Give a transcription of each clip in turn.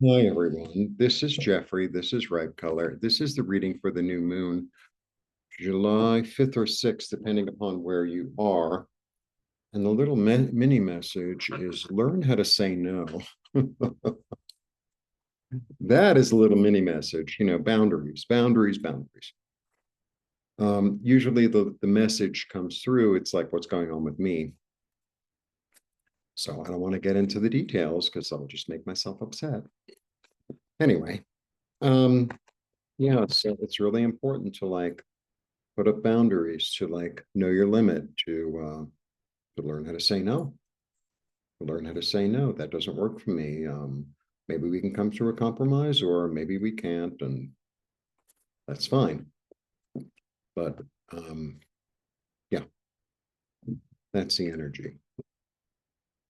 Hi, everyone. This is Jeffrey. This is Red Color. This is the reading for the new moon, July 5th or 6th, depending upon where you are. And the little mini message is learn how to say no. That is a little mini message, boundaries, boundaries, boundaries. Usually the message comes through. It's like, what's going on with me? So I don't want to get into the details because I'll just make myself upset. Anyway, yeah, so it's really important to put up boundaries, to know your limit, to learn how to say no, to learn how to say no. That doesn't work for me. Maybe we can come to a compromise, or maybe we can't, and that's fine. But yeah, that's the energy.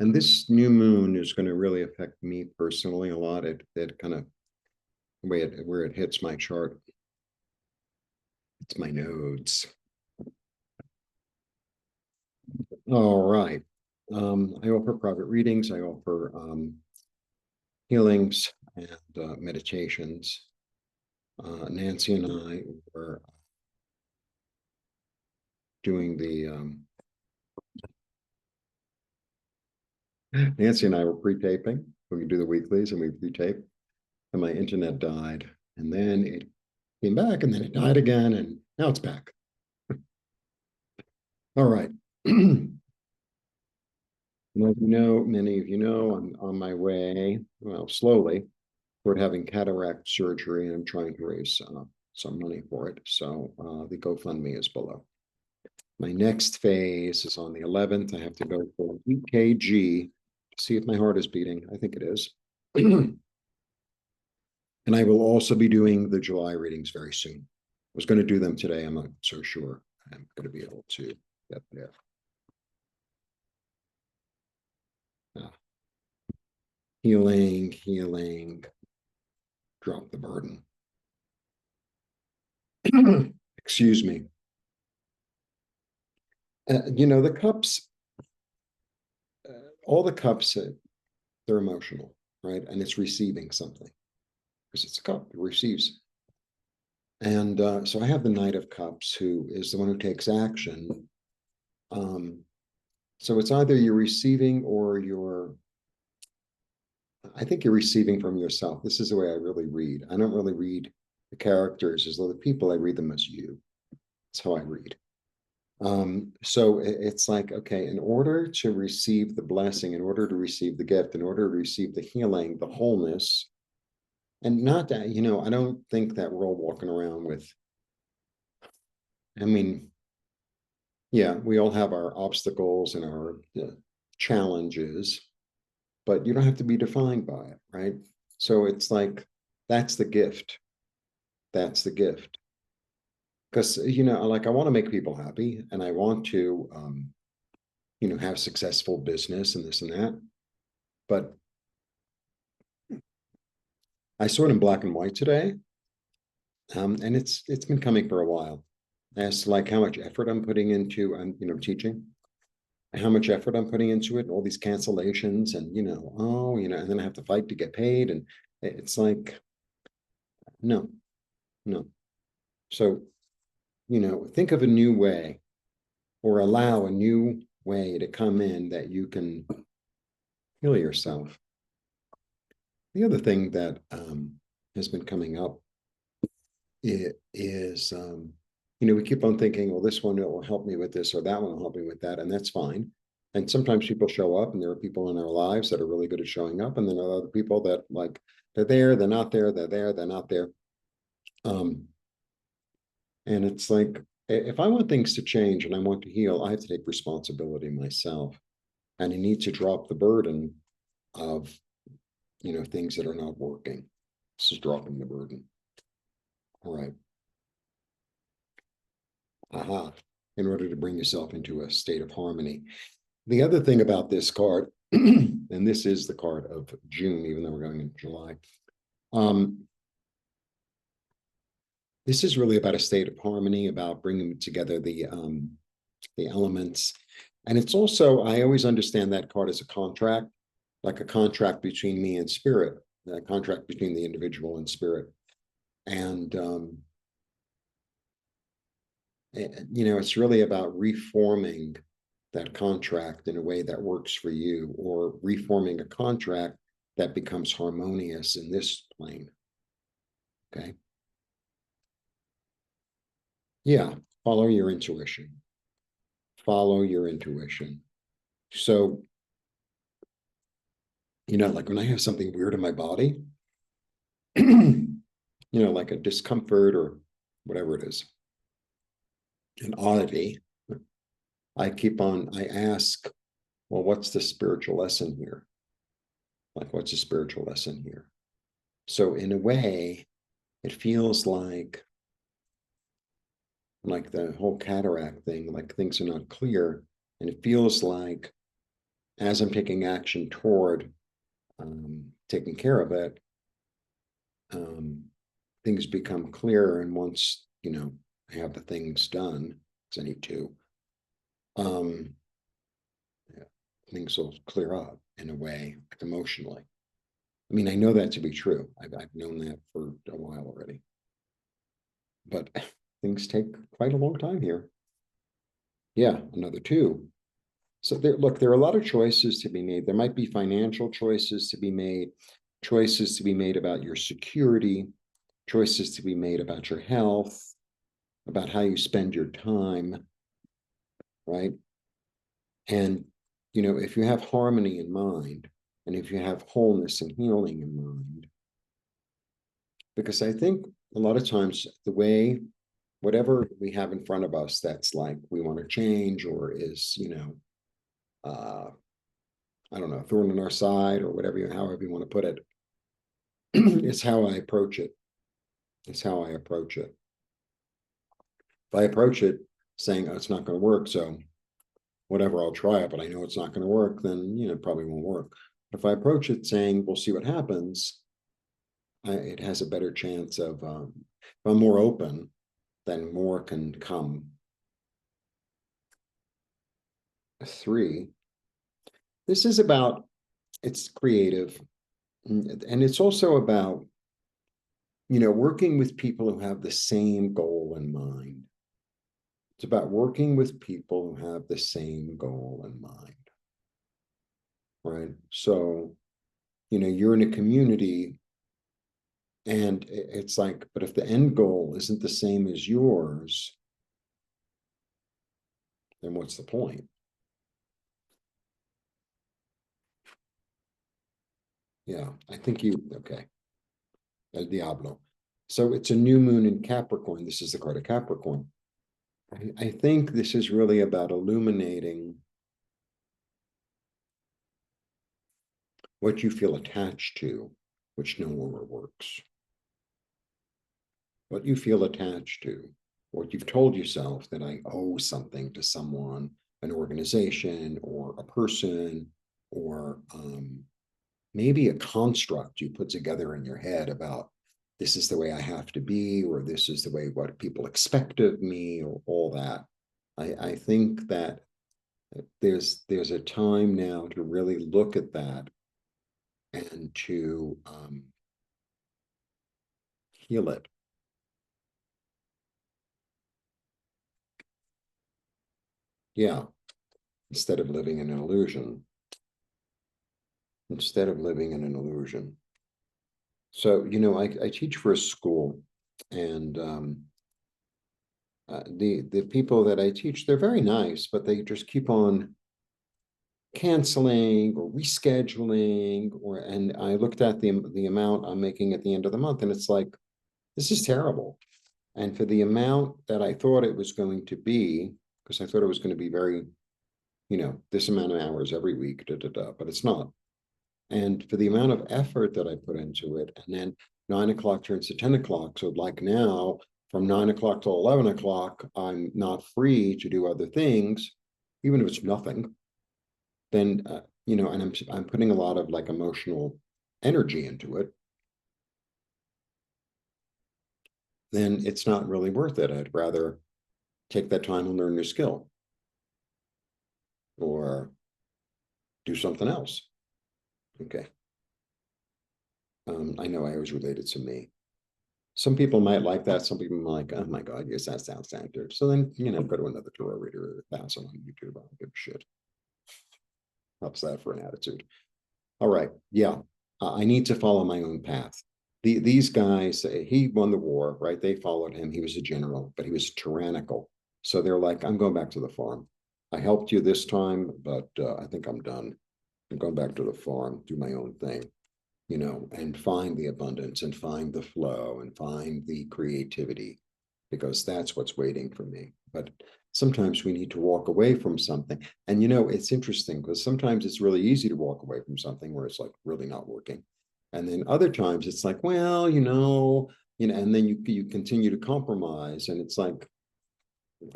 And this new moon is going to really affect me personally a lot. It kind of where it hits my chart. It's my nodes. All right. I offer private readings. I offer healings and meditations. Nancy and I were doing Nancy and I were pre-taping. We do the weeklies and we pre-tape. And my internet died. And then it came back and then it died again. And now it's back. All right. Many of you know, I'm on my way, well, slowly, toward having cataract surgery, and I'm trying to raise some money for it. So the GoFundMe is below. My next phase is on the 11th. I have to go for an EKG to see if my heart is beating. I think it is. And I will also be doing the July readings very soon. I was going to do them today. I'm not so sure I'm going to be able to get there. Healing, healing, drop the burden. Excuse me. The cups, all the cups, they're emotional, right? And it's receiving something because it's a cup, it receives. And so I have the Knight of Cups, who is the one who takes action. So it's either you're receiving or I think you're receiving from yourself. This is the way I really read. I don't really read the characters as though the people, I read them as you. That's how I read. So it's like, okay, in order to receive the blessing, in order to receive the gift, in order to receive the healing, the wholeness, and not that, I don't think that we're all walking around with, I mean, yeah, we all have our obstacles and our challenges, but you don't have to be defined by it, right? So it's like, that's the gift. That's the gift. Because, I want to make people happy, and I want to, have successful business and this and that. But I saw it in black and white today, and it's been coming for a while. As to how much effort I'm putting into, teaching, how much effort I'm putting into it, all these cancellations, and and then I have to fight to get paid, and it's like, no. So, think of a new way, or allow a new way to come in that you can heal yourself. The other thing that has been coming up is, we keep on thinking, well, this one will help me with this, or that one will help me with that, and that's fine. And sometimes people show up, and there are people in our lives that are really good at showing up, and then there are other people that they're there, they're not there, they're there, they're not there. And it's like, if I want things to change and I want to heal, I have to take responsibility myself, and I need to drop the burden of things that are not working. This is dropping the burden. All right. Aha. In order to bring yourself into a state of harmony. The other thing about this card, and this is the card of June, even though we're going in July. This is really about a state of harmony, about bringing together the elements. And it's also, I always understand that card as a contract, like a contract between me and spirit. a contract between the individual and spirit. And, it's really about reforming that contract in a way that works for you, or reforming a contract that becomes harmonious in this plane. Okay. Yeah. Follow your intuition. Follow your intuition. So, like when I have something weird in my body, like a discomfort or whatever it is, an oddity, I ask, well, what's the spiritual lesson here? Like, what's the spiritual lesson here? So in a way, it feels like the whole cataract thing, like things are not clear. And it feels like as I'm taking action toward taking care of it, things become clearer. And once, I have the things done, because I need to, yeah, things will clear up in a way, like emotionally. I mean, I know that to be true. I've known that for a while already. But things take quite a long time here. Yeah, another 2. So there are a lot of choices to be made. There might be financial choices to be made, choices to be made about your security, choices to be made about your health, about how you spend your time, right? And, if you have harmony in mind, and if you have wholeness and healing in mind, because I think a lot of times whatever we have in front of us that's like we want to change, or is, I don't know, thorn in our side, or however you want to put it, it's how I approach it. It's how I approach it. If I approach it saying, oh, it's not going to work, so whatever, I'll try it, but I know it's not going to work, then, it probably won't work. But if I approach it saying, we'll see what happens, it has a better chance of, if I'm more open, then more can come. 3, this is about, it's creative, and it's also about, working with people who have the same goal in mind. It's about working with people who have the same goal in mind, right? So, you're in a community, and it's like, but if the end goal isn't the same as yours, then what's the point? Yeah, I think okay. El Diablo. So it's a new moon in Capricorn. This is the card of Capricorn. I think this is really about illuminating what you feel attached to, which no longer works. What you feel attached to, what you've told yourself that I owe something to someone, an organization, or a person, or maybe a construct you put together in your head about this is the way I have to be, or this is the way what people expect of me, or all that. I think that there's a time now to really look at that and to heal it. Yeah, instead of living in an illusion. Instead of living in an illusion. So, I teach for a school, and the people that I teach, they're very nice, but they just keep on canceling or rescheduling, and I looked at the amount I'm making at the end of the month, and it's like, this is terrible. And for the amount that I thought it was going to be, because I thought it was going to be very, this amount of hours every week, but it's not. And for the amount of effort that I put into it, and then 9 o'clock turns to 10 o'clock. So like now, from 9 o'clock till 11 o'clock, I'm not free to do other things, even if it's nothing. Then, and I'm putting a lot of like emotional energy into it. Then it's not really worth it. I'd rather take that time and learn a new skill, or do something else. Okay. I know I always relate it to me. Some people might like that. Some people might like, oh my God, yes, that sounds standard. So then, go to another tarot reader or 1,000 on YouTube. I don't give a shit. Helps that for an attitude. All right. Yeah. I need to follow my own path. These guys, he won the war, right? They followed him. He was a general, but he was tyrannical. So they're like, I'm going back to the farm. I helped you this time, but I think I'm done. I'm going back to the farm, do my own thing, and find the abundance and find the flow and find the creativity, because that's what's waiting for me. But sometimes we need to walk away from something. And it's interesting because sometimes it's really easy to walk away from something where it's like really not working. And then other times it's like, well, and then you continue to compromise. And it's like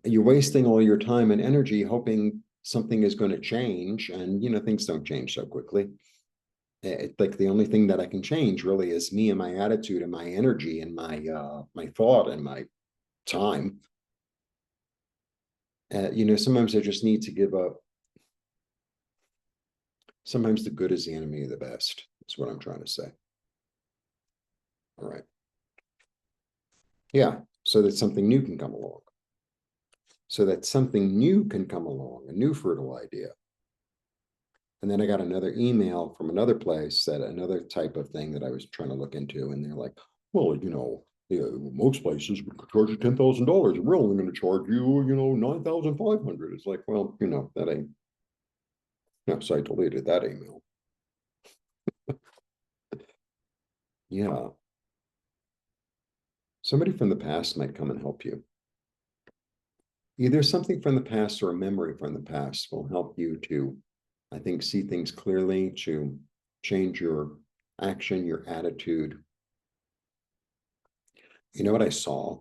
you're wasting all your time and energy hoping something is going to change. And things don't change so quickly. It's like the only thing that I can change really is me and my attitude and my energy and my thought and my time. Sometimes I just need to give up. Sometimes the good is the enemy of the best. That's what I'm trying to say. All right. Yeah. So that something new can come along. So that something new can come along, a new fertile idea. And then I got another email from another place, that another type of thing that I was trying to look into. And they're like, well, most places would charge you $10,000. We're only going to charge you, 9,500. It's like, well, that ain't. So I deleted that email. Yeah. Somebody from the past might come and help you. Either something from the past or a memory from the past will help you to, I think, see things clearly, to change your action, your attitude. You know what I saw?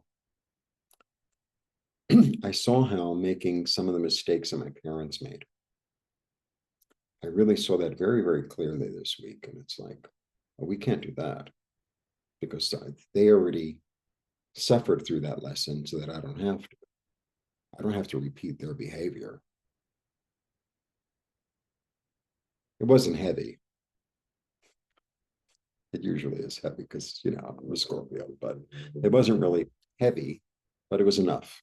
I saw how making some of the mistakes that my parents made. I really saw that very, very clearly this week. And it's like, oh, we can't do that because they already suffered through that lesson so that I don't have to. I don't have to repeat their behavior. It wasn't heavy. It usually is heavy because, I'm a Scorpio, but it wasn't really heavy, but it was enough.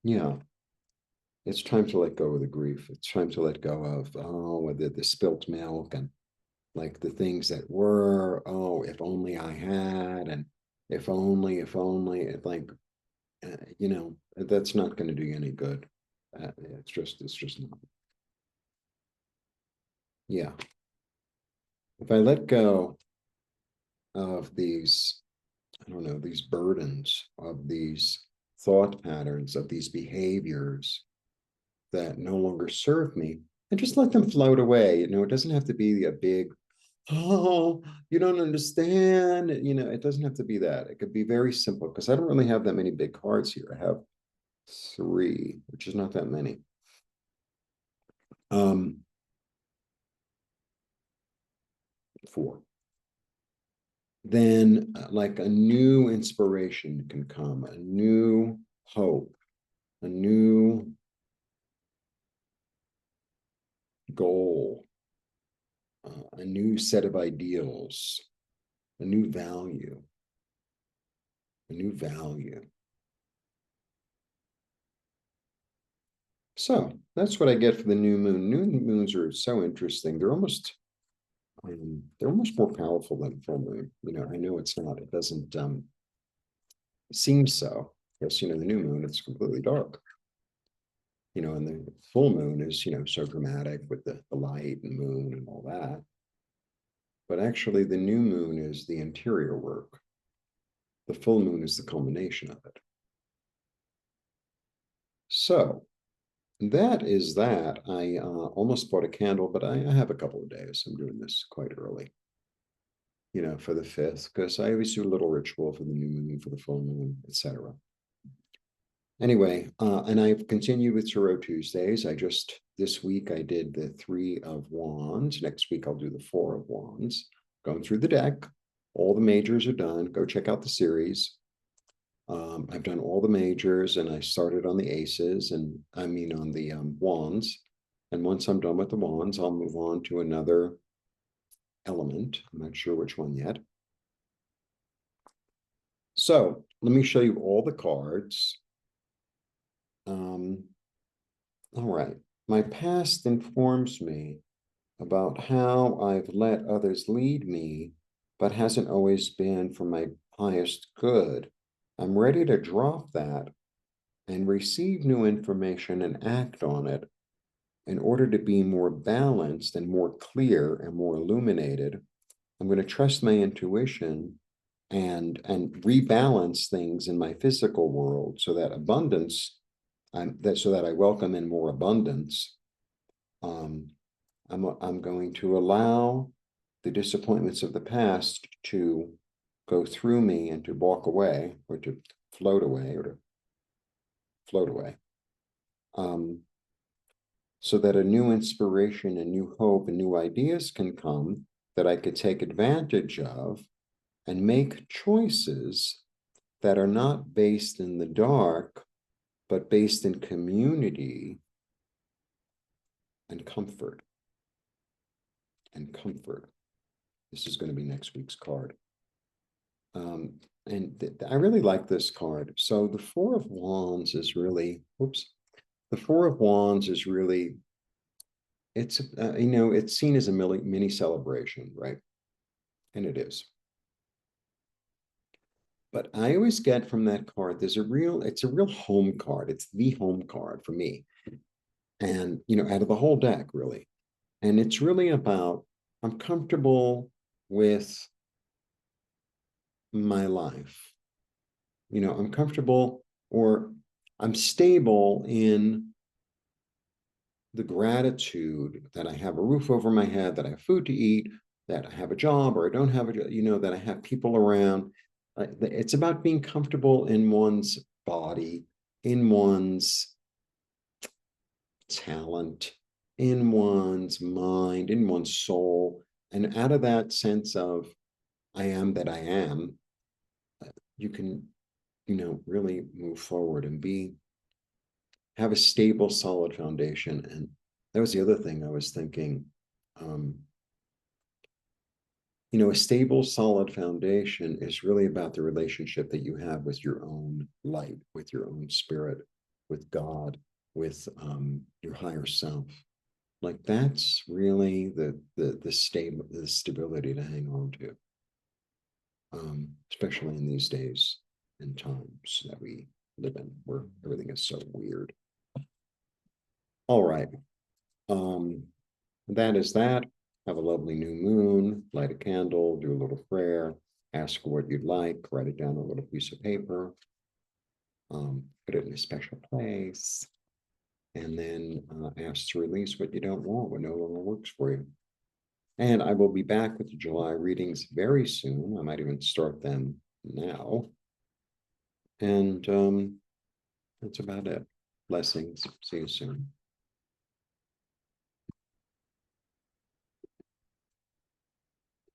Yeah. It's time to let go of the grief. It's time to let go of, the spilt milk and like the things that were, oh, if only I had, and if only, it like, that's not going to do you any good. It's just not. Yeah. If I let go of these, I don't know, these burdens, of these thought patterns, of these behaviors that no longer serve me, and just let them float away. It doesn't have to be a big, oh, you don't understand. It doesn't have to be that. It could be very simple because I don't really have that many big cards here. I have 3, which is not that many. Um, 4. Then like a new inspiration can come, a new hope, a new goal, a new set of ideals, a new value, a new value. So that's what I get for the new moon. New moons are so interesting. They're almost more powerful than full moon. I know it's not. It doesn't seem so. Yes, the new moon, it's completely dark. And the full moon is, so dramatic with the light and moon and all that. But actually, the new moon is the interior work. The full moon is the culmination of it. So that is that. I almost bought a candle, but I have a couple of days. I'm doing this quite early, for the 5th, because I always do a little ritual for the new moon, for the full moon, etc. Anyway, and I've continued with Tarot Tuesdays. This week I did the 3 of Wands. Next week I'll do the 4 of Wands. Going through the deck. All the majors are done. Go check out the series. I've done all the majors and I started on the aces and on the wands. And once I'm done with the wands, I'll move on to another element. I'm not sure which one yet. So let me show you all the cards. All right. My past informs me about how I've let others lead me, but hasn't always been for my highest good. I'm ready to drop that and receive new information and act on it in order to be more balanced and more clear and more illuminated. I'm going to trust my intuition and rebalance things in my physical world so that abundance, so that I welcome in more abundance. I'm going to allow the disappointments of the past to go through me and to walk away, or to float away, so that a new inspiration and new hope and new ideas can come that I could take advantage of and make choices that are not based in the dark, but based in community and comfort. And comfort. This is going to be next week's card. I really like this card. So the Four of Wands is really, the Four of Wands is really, it's, it's seen as a mini celebration, right? And it is. But I always get from that card, it's a real home card. It's the home card for me. And, out of the whole deck, really. And it's really about, I'm comfortable with my life. I'm comfortable, or I'm stable in the gratitude that I have a roof over my head, that I have food to eat, that I have a job, or I don't have a job, that I have people around. It's about being comfortable in one's body, in one's talent, in one's mind, in one's soul. And out of that sense of I am that I am, you can, really move forward and have a stable, solid foundation. And that was the other thing I was thinking. A stable, solid foundation is really about the relationship that you have with your own light, with your own spirit, with God, with your higher self. Like that's really the stability to hang on to, especially in these days and times that we live in, where everything is so weird. All right. That is that. Have a lovely new moon, light a candle, do a little prayer, ask for what you'd like, write it down on a little piece of paper, put it in a special place, and then ask to release what you don't want, what no longer works for you. And I will be back with the July readings very soon. I might even start them now. And that's about it. Blessings. See you soon.